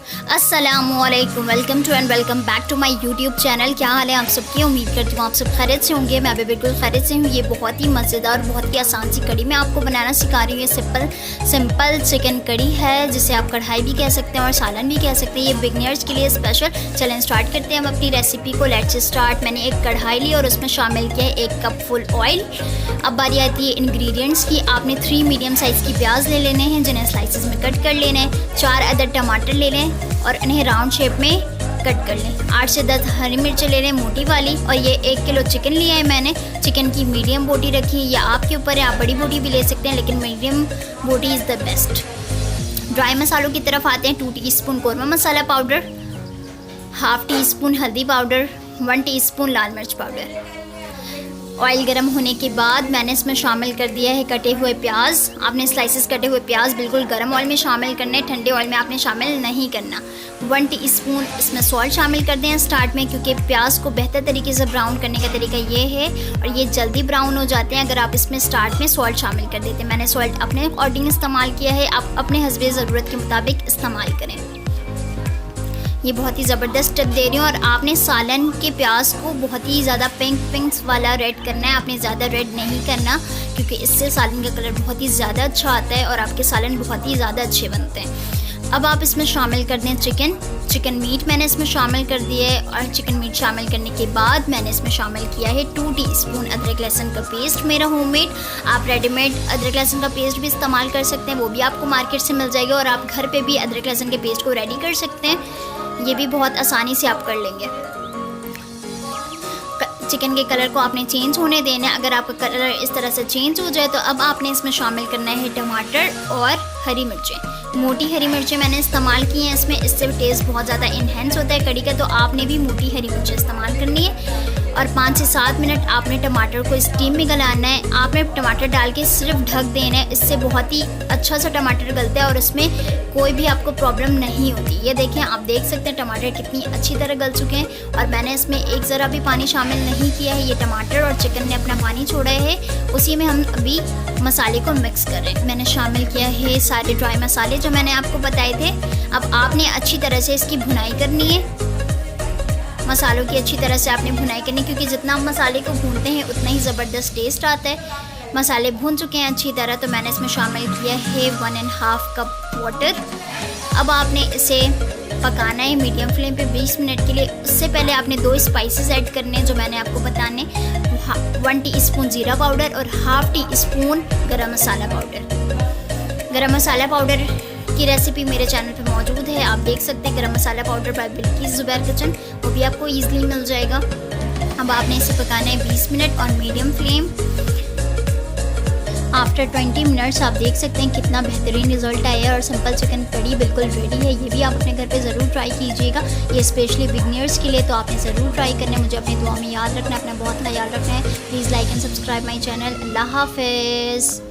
अस्सलामुअलैकुम, welcome to and welcome back to my YouTube channel. क्या हाल है आप सबकी? उम्मीद करती हूँ आप सब खैरियत से होंगे। मैं भी बिल्कुल खैरियत से हूँ। ये बहुत ही मज़ेदार, बहुत ही आसान सी कड़ी मैं आपको बनाना सिखा रही हूँ। ये सिंपल चिकन कड़ी है, जिसे आप कढ़ाई भी कह सकते हैं और सालन भी कह सकते हैं। ये बिगनर्स के लिए स्पेशल। चलें स्टार्ट करते हैं हम अपनी रेसिपी को। Let's start. मैंने एक कढ़ाई ली और उसमें शामिल किया 1 कप फुल ऑयल। अब बारी आती है इंग्रेडिएंट्स की। आपने 3 मीडियम साइज़ की प्याज ले लेने हैं, जिन्हें स्लाइसिस में कट कर लेना है। 4 अदद टमाटर ले लें और इन्हें राउंड शेप में कट कर लें। 8 से 10 हरी मिर्च ले लें मोटी वाली। और ये 1 किलो चिकन लिया है मैंने। चिकन की मीडियम बोटी रखी है, या आपके ऊपर है, आप बड़ी बोटी भी ले सकते हैं, लेकिन मीडियम बोटी इज़ द बेस्ट। ड्राई मसालों की तरफ आते हैं। 2 टीस्पून कौरमा मसाला पाउडर, हाफ़ टी स्पून हल्दी पाउडर, 1 टीस्पून लाल मिर्च पाउडर। ऑयल गर्म होने के बाद मैंने इसमें शामिल कर दिया है कटे हुए प्याज। आपने स्लाइसेस कटे हुए प्याज बिल्कुल गर्म ऑयल में शामिल करने, ठंडे ऑयल में आपने शामिल नहीं करना। 1 टीस्पून इसमें सॉल्ट शामिल कर दें स्टार्ट में, क्योंकि प्याज को बेहतर तरीके से ब्राउन करने का तरीका ये है, और ये जल्दी ब्राउन हो जाते हैं अगर आप इसमें स्टार्ट में सॉल्ट शामिल कर देते हैं। मैंने सॉल्ट अपने अकॉर्डिंग इस्तेमाल किया है, आप अपने हस्बे ज़रूरत के मुताबिक इस्तेमाल करें। ये बहुत ही ज़बरदस्त टिप दे रही हूँ। और आपने सालन के प्याज को बहुत ही ज़्यादा पिंक वाला रेड करना है। आपने ज़्यादा रेड नहीं करना, क्योंकि इससे सालन का कलर बहुत ही ज़्यादा अच्छा आता है और आपके सालन बहुत ही ज़्यादा अच्छे बनते हैं। अब आप इसमें शामिल कर दें चिकन मीट मैंने इसमें शामिल कर दिया है। और चिकन मीट शामिल करने के बाद मैंने इसमें शामिल किया है 2 टीस्पून अदरक लहसुन का पेस्ट, मेरा होममेड। आप रेडीमेड अदरक लहसुन का पेस्ट भी इस्तेमाल कर सकते हैं, वो भी आपको मार्केट से मिल जाएगा। और आप घर पे भी अदरक लहसुन के पेस्ट को रेडी कर सकते हैं, ये भी बहुत आसानी से आप कर लेंगे। चिकन के कलर को आपने चेंज होने देना है। अगर आपका कलर इस तरह से चेंज हो जाए तो अब आपने इसमें शामिल करना है टमाटर और हरी मिर्चें। मोटी हरी मिर्चें मैंने इस्तेमाल की हैं इसमें, इससे टेस्ट बहुत ज़्यादा इन्हेंस होता है कड़ी का, तो आपने भी मोटी हरी मिर्चें इस्तेमाल करनी है। और 5 से 7 मिनट आपने टमाटर को स्टीम में गलाना है। आपने टमाटर डाल के सिर्फ ढक देना है, इससे बहुत ही अच्छा सा टमाटर गलता है और इसमें कोई भी आपको प्रॉब्लम नहीं होती। ये देखें, आप देख सकते हैं टमाटर कितनी अच्छी तरह गल चुके हैं। और मैंने इसमें एक ज़रा भी पानी शामिल नहीं किया है। ये टमाटर और चिकन ने अपना पानी छोड़ा है, उसी में हम अभी मसाले को मिक्स कर रहे हैं। मैंने शामिल किया है सारे ड्राई मसाले जो मैंने आपको बताए थे। अब आपने अच्छी तरह से इसकी भुनाई करनी है, मसालों की अच्छी तरह से आपने भुनाई करनी, क्योंकि जितना आप मसाले को भूनते हैं उतना ही ज़बरदस्त टेस्ट आता है। मसाले भून चुके हैं अच्छी तरह, तो मैंने इसमें शामिल किया है 1.5 कप वाटर। अब आपने इसे पकाना है मीडियम फ्लेम पे 20 मिनट के लिए। उससे पहले आपने 2 स्पाइसेस ऐड करने जो मैंने आपको बताने, 1 टीस्पून ज़ीरा पाउडर और हाफ़ टीस्पून गरम मसाला पाउडर। गरम मसाला पाउडर की रेसिपी मेरे चैनल पे मौजूद है, आप देख सकते हैं। Garam masala powder by Bilkis Zubair kitchen, वो भी आपको ईजिली मिल जाएगा। अब आपने इसे पकाना है 20 minute on medium flame. After 20 minutes आप देख सकते हैं कितना बेहतरीन रिजल्ट आया है और सिंपल चिकन कड़ी बिल्कुल रेडी है। ये भी आप अपने घर पे ज़रूर ट्राई कीजिएगा। ये स्पेशली बिगनर्स के लिए, तो आपने ज़रूर ट्राई करना है। मुझे अपनी दुआ में याद रखना है, अपना बहुत ख्याल रखना है। Please like and subscribe my channel. Allah हाफिज़।